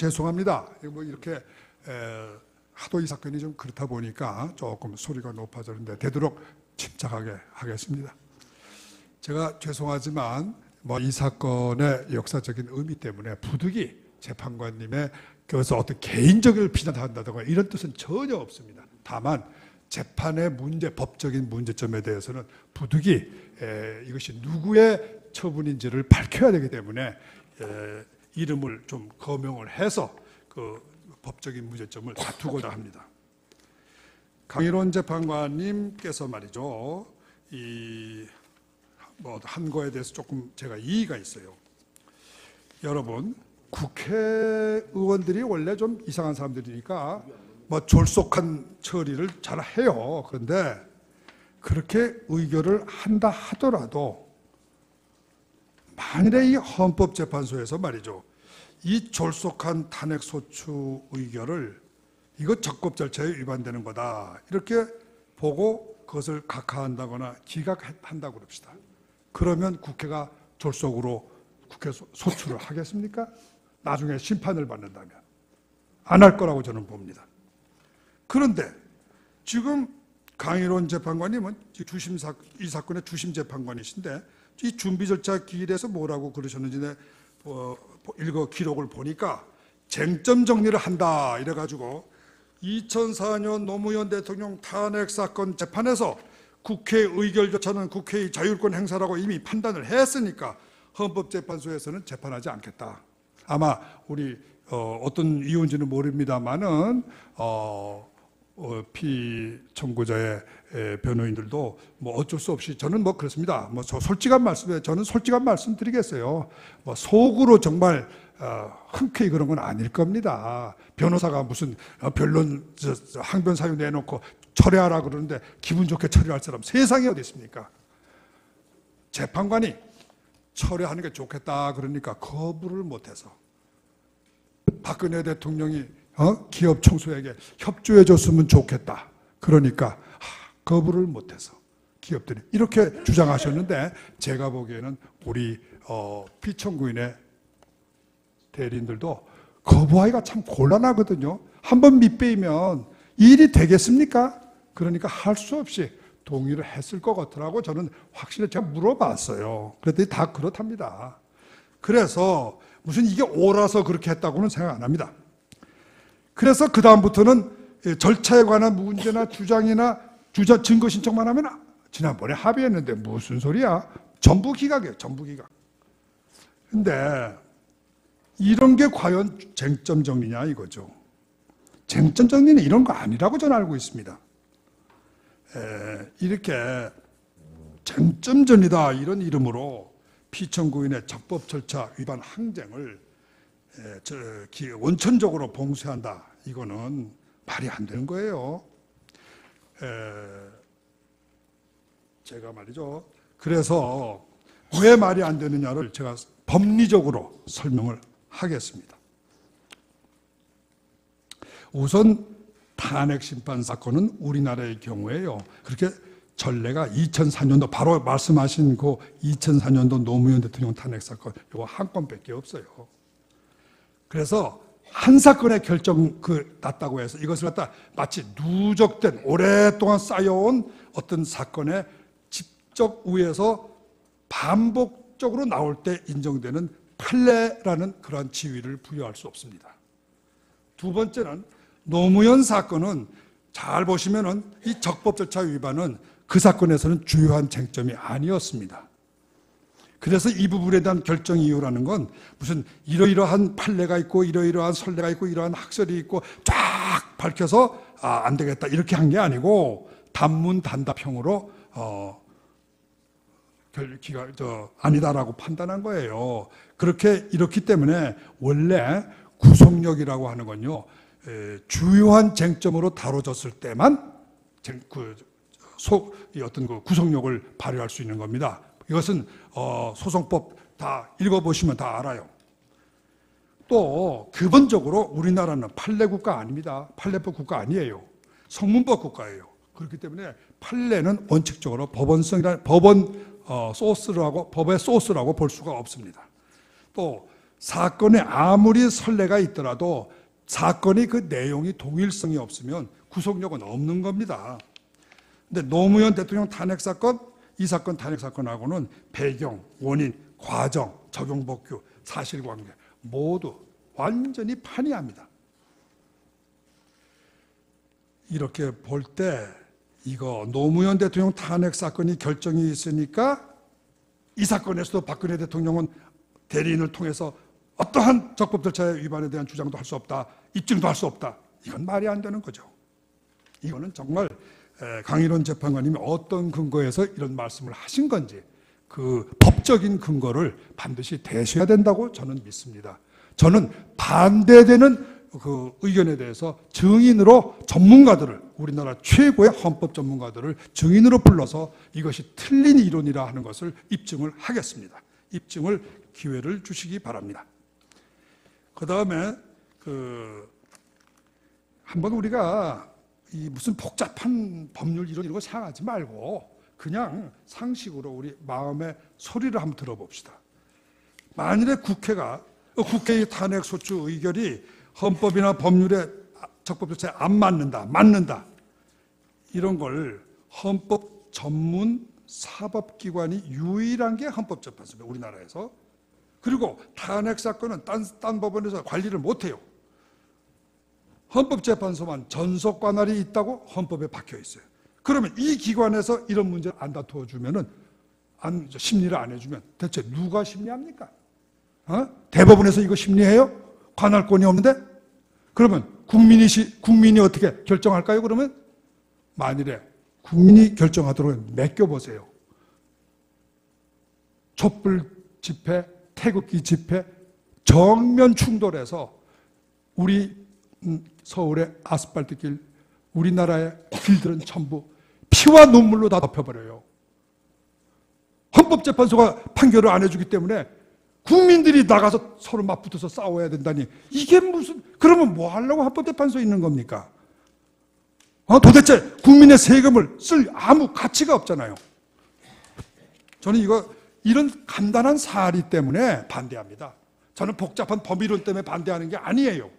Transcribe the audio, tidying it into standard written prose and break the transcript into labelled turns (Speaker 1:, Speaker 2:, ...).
Speaker 1: 죄송합니다. 뭐 이렇게 하도 이 사건이 좀 그렇다 보니까 조금 소리가 높아졌는데 되도록 침착하게 하겠습니다. 제가 죄송하지만 뭐 이 사건의 역사적인 의미 때문에 부득이 재판관님의 그래서 어떤 개인적인 비난한다든가 이런 뜻은 전혀 없습니다. 다만 재판의 문제, 법적인 문제점에 대해서는 부득이 이것이 누구의 처분인지를 밝혀야 되기 때문에 이름을 좀 거명을 해서 그 법적인 문제점을 다투고자 합니다. 강일원 재판관님께서 말이죠, 한 거에 대해서 조금 제가 이의가 있어요. 여러분, 국회의원들이 원래 좀 이상한 사람들이니까 뭐 졸속한 처리를 잘 해요. 그런데 그렇게 의결을 한다 하더라도 만일에 이 헌법재판소에서 말이죠, 이 졸속한 탄핵소추 의결을 이거 적법 절차에 위반되는 거다 이렇게 보고 그것을 각하한다거나 기각한다고 그럽시다. 그러면 국회가 졸속으로 국회 소추를 하겠습니까? 나중에 심판을 받는다면 안 할 거라고 저는 봅니다. 그런데 지금 강일원 재판관님은 이 사건의 주심 재판관이신데 이 준비 절차 기일에서 뭐라고 그러셨는지 읽어 기록을 보니까 쟁점 정리를 한다 이래가지고 2004년 노무현 대통령 탄핵 사건 재판에서 국회 의결조차는 국회의 자율권 행사라고 이미 판단을 했으니까 헌법재판소에서는 재판하지 않겠다. 아마 우리 어떤 이유인지는 모릅니다만은 피청구자의 변호인들도 뭐 어쩔 수 없이 저는 뭐 그렇습니다. 뭐 저는 솔직한 말씀 드리겠어요. 뭐 속으로 정말 흔쾌히 그런 건 아닐 겁니다. 변호사가 무슨 변론 항변 사유 내놓고 철회하라 그러는데 기분 좋게 철회할 사람 세상에 어디 있습니까? 재판관이 철회하는 게 좋겠다 그러니까 거부를 못해서 박근혜 대통령이 기업 총수에게 협조해 줬으면 좋겠다 그러니까 거부를 못해서 기업들이 이렇게 주장하셨는데 제가 보기에는 우리 피청구인의 대리인들도 거부하기가 참 곤란하거든요. 한번 밑배이면 일이 되겠습니까? 그러니까 할 수 없이 동의를 했을 것 같더라고. 저는 확실히 제가 물어봤어요. 그랬더니 다 그렇답니다. 그래서 무슨 이게 옳아서 그렇게 했다고는 생각 안 합니다. 그래서 그 다음부터는 절차에 관한 문제나 주장이나 증거 신청만 하면 지난번에 합의했는데 무슨 소리야? 전부 기각이에요. 전부 기각. 근데 이런 게 과연 쟁점 정리냐 이거죠. 쟁점 정리는 이런 거 아니라고 저는 알고 있습니다. 이렇게 쟁점 정리다 이런 이름으로 피청구인의 적법 절차 위반 항쟁을 원천적으로 봉쇄한다. 이거는 말이 안 되는 거예요. 제가 말이죠. 그래서 왜 말이 안 되느냐를 제가 법리적으로 설명을 하겠습니다. 우선 탄핵 심판 사건은 우리나라의 경우에요. 그렇게 전례가 2004년도 바로 말씀하신 그 2004년도 노무현 대통령 탄핵 사건 이거 한 건밖에 없어요. 그래서 한 사건의 결정 났다고 해서 이것을 갖다 마치 누적된 오랫동안 쌓여온 어떤 사건의 직접 위에서 반복적으로 나올 때 인정되는 판례라는 그러한 지위를 부여할 수 없습니다. 두 번째는 노무현 사건은 잘 보시면은 이 적법 절차 위반은 그 사건에서는 주요한 쟁점이 아니었습니다. 그래서 이 부분에 대한 결정 이유라는 건 무슨 이러이러한 판례가 있고 이러이러한 선례가 있고 이러한 학설이 있고 쫙 밝혀서 안 되겠다 이렇게 한 게 아니고 단문단답형으로 아니다라고 판단한 거예요. 이렇기 때문에 원래 구속력이라고 하는 건요, 주요한 쟁점으로 다뤄졌을 때만 어떤 구속력을 발휘할 수 있는 겁니다. 이것은 소송법 다 읽어보시면 다 알아요. 또 기본적으로 우리나라는 판례국가 아닙니다. 판례법 국가 아니에요. 성문법 국가예요. 그렇기 때문에 판례는 원칙적으로 법의 소스라고 볼 수가 없습니다. 또 사건에 아무리 선례가 있더라도 사건의 그 내용이 동일성이 없으면 구속력은 없는 겁니다. 근데 노무현 대통령 탄핵 사건, 이 사건 탄핵 사건하고는 배경, 원인, 과정, 적용 복구, 사실관계 모두 완전히 판이합니다. 이렇게 볼 때 이거 노무현 대통령 탄핵 사건이 결정이 있으니까 이 사건에서도 박근혜 대통령은 대리인을 통해서 어떠한 적법 절차의 위반에 대한 주장도 할 수 없다, 입증도 할 수 없다. 이건 말이 안 되는 거죠. 이거는 정말 강일원 재판관님이 어떤 근거에서 이런 말씀을 하신 건지 그 법적인 근거를 반드시 대셔야 된다고 저는 믿습니다. 저는 반대되는 그 의견에 대해서 증인으로 전문가들을, 우리나라 최고의 헌법 전문가들을 증인으로 불러서 이것이 틀린 이론이라 하는 것을 입증을 하겠습니다. 입증을 기회를 주시기 바랍니다. 그 다음에 한번 우리가 이 무슨 복잡한 법률 이런 거 생각하지 말고 그냥 상식으로 우리 마음의 소리를 한번 들어봅시다. 만일에 국회의 탄핵 소추 의결이 헌법이나 법률에 적법 절차에 안 맞는다 이런 걸 헌법 전문 사법기관이 유일한 게 헌법재판소입니다. 우리나라에서. 그리고 탄핵 사건은 딴 법원에서 관리를 못해요. 헌법재판소만 전속 관할이 있다고 헌법에 박혀 있어요. 그러면 이 기관에서 이런 문제를 안 다투어 주면은 심리를 안 해주면 대체 누가 심리합니까? 대법원에서 이거 심리해요? 관할권이 없는데? 그러면 국민이 어떻게 결정할까요? 그러면 만일에 국민이 결정하도록 맡겨보세요. 촛불 집회, 태극기 집회 정면 충돌해서 우리 서울의 아스팔트 길, 우리나라의 길들은 전부 피와 눈물로 다 덮여버려요. 헌법재판소가 판결을 안 해주기 때문에 국민들이 나가서 서로 맞붙어서 싸워야 된다니 이게 무슨, 그러면 뭐 하려고 헌법재판소에 있는 겁니까? 도대체 국민의 세금을 쓸 아무 가치가 없잖아요. 저는 이런 간단한 사리 때문에 반대합니다. 저는 복잡한 법이론 때문에 반대하는 게 아니에요.